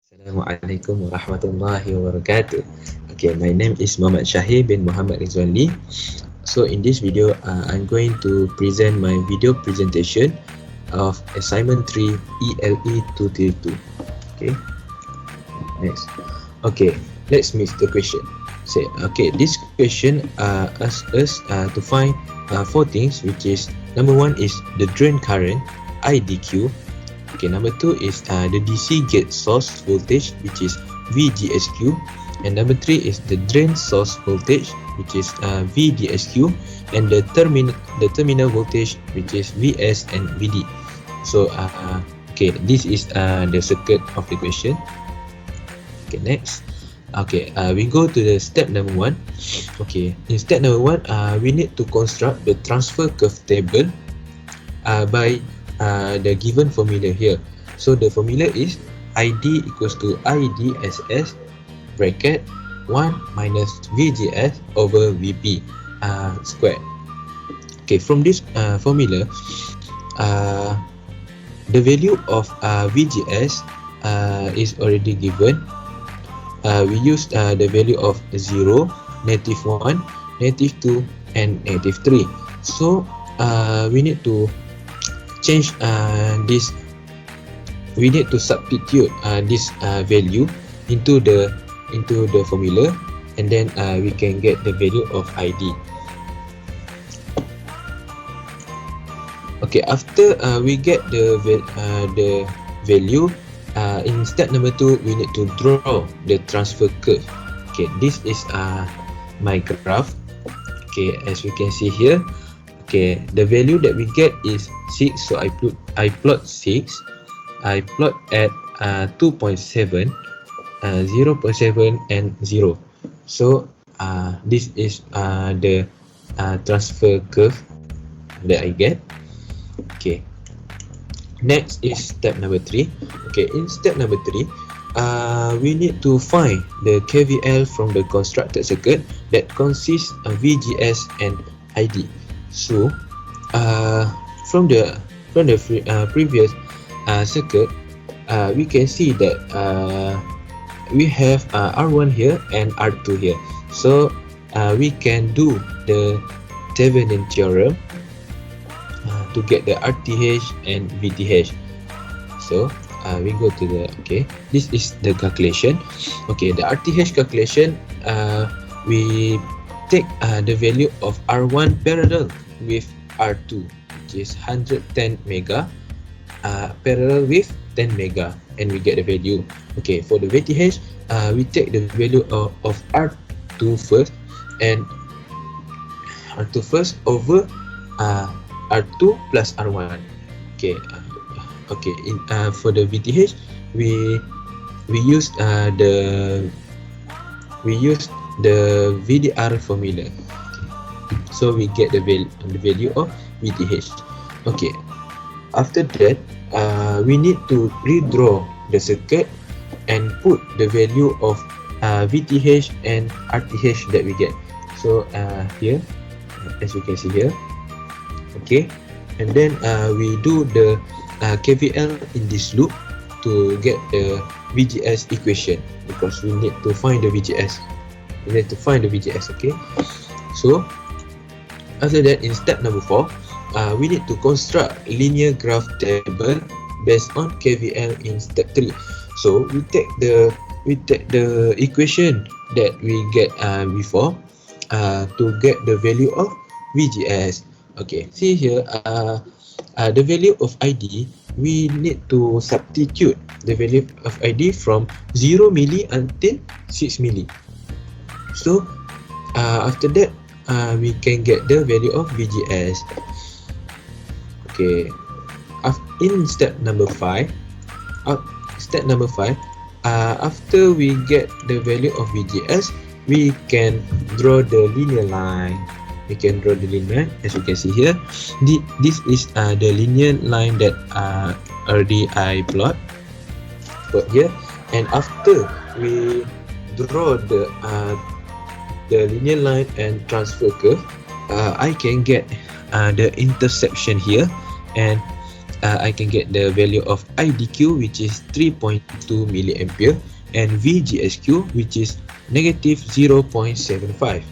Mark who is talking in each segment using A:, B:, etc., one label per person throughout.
A: Assalamualaikum warahmatullahi wabarakatuh. Okay, my name is Muhammad Syaahiir bin Muhammad Rizwali. So in this video, I'm going to present my video presentation of assignment 3 ELE232. Okay, next. Okay, let's meet the question. Say, okay, this question asks us to find four things, which is number one is the drain current IDQ. Okay, number two is the DC gate source voltage, which is VGSQ, and number three is the drain source voltage, which is VDSQ, and the terminal voltage, which is VS and VD. So okay, this is the circuit of the question. Okay, next. Okay, we go to the step number one. Okay, in step number one, we need to construct the transfer curve table by the given formula here. So the formula is ID equals to IDSS bracket 1 minus VGS over VP squared. Okay, from this formula, the value of VGS is already given. We use the value of 0, negative 1, negative 2, and negative 3. So we need to change this. We need to substitute this value into the formula, and then we can get the value of ID. Okay, after we get the value, in step number 2, we need to draw the transfer curve. Okay, this is my graph. Okay, as we can see here. Okay, the value that we get is 6, so I plot 6. I plot at 2.7, 0.7, and 0. So this is the transfer curve that I get. Okay, next is step number 3. Okay, in step number 3, we need to find the KVL from the constructed circuit that consists of VGS and ID. So from the previous circuit, we can see that we have R1 here and R2 here. So we can do the Thevenin theorem to get the RTH and VTH. So we go to the, okay, this is the calculation. Okay, the RTH calculation, we take the value of R1 parallel with R2, which is 110 mega parallel with 10 mega, and we get the value. Okay, for the VTH, we take the value of R2 first, and R2 first over R2 plus R1. Okay, okay. For the VTH, we use the VDR formula. So we get the value of VTH. Okay, after that, we need to redraw the circuit and put the value of VTH and RTH that we get. So here, as you can see here. Okay, and then we do the KVL in this loop to get the VGS equation, because we need to find the VGS. Okay, so after that, in step number 4, we need to construct linear graph table based on KVL in step 3. So we take the equation that we get before to get the value of VGS. Okay, see here, the value of ID, we need to substitute the value of ID from 0 milli until 6 milli. So after that, we can get the value of VGS. Okay, in step number 5, after we get the value of VGS, we can draw the linear line. As you can see here. This is the linear line that already I plot here. And after we draw the linear line and transfer curve, I can get the intersection here, and I can get the value of IDQ, which is 3.2 milliampere, and VGSQ, which is negative 0.75.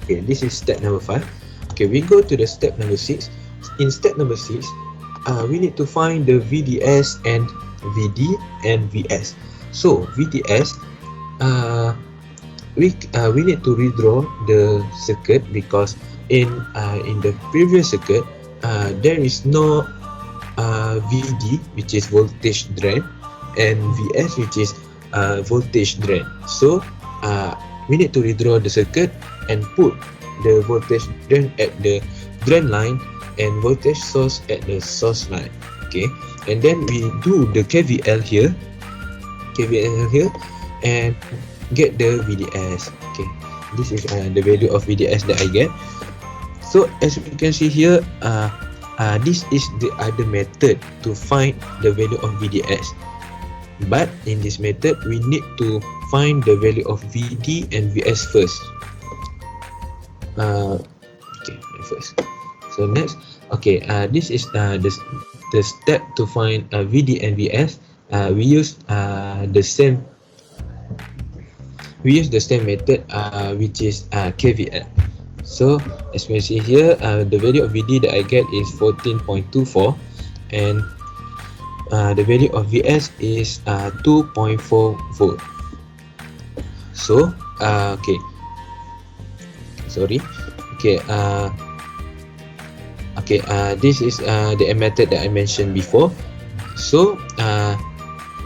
A: Okay, this is step number 5. Okay, we go to the step number 6. In step number 6, we need to find the VDS and VD and VS. So VDS, we need to redraw the circuit because in the previous circuit there is no VD, which is voltage drain, and VS, which is voltage drain. So we need to redraw the circuit and put the voltage drain at the drain line and voltage source at the source line. Okay, and then we do the KVL here, and get the VDS. Okay, this is the value of VDS that I get. So as you can see here, this is the other method to find the value of VDS. But in this method, we need to find the value of VD and VS first. Okay, first. So next, okay, this is the step to find VD and VS. We use the same method, which is KVL. So as you can see here, the value of VD that I get is 14.24, and the value of VS is 2.4 volt. So okay, sorry, okay, this is the method that I mentioned before. So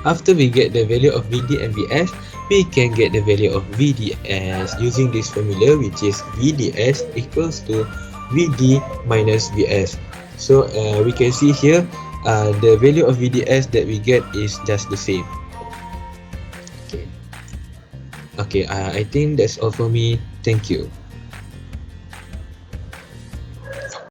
A: after we get the value of VD and VS, we can get the value of VDS using this formula, which is VDS equals to VD minus VS. So we can see here the value of VDS that we get is just the same. Okay, I think that's all for me. Thank you.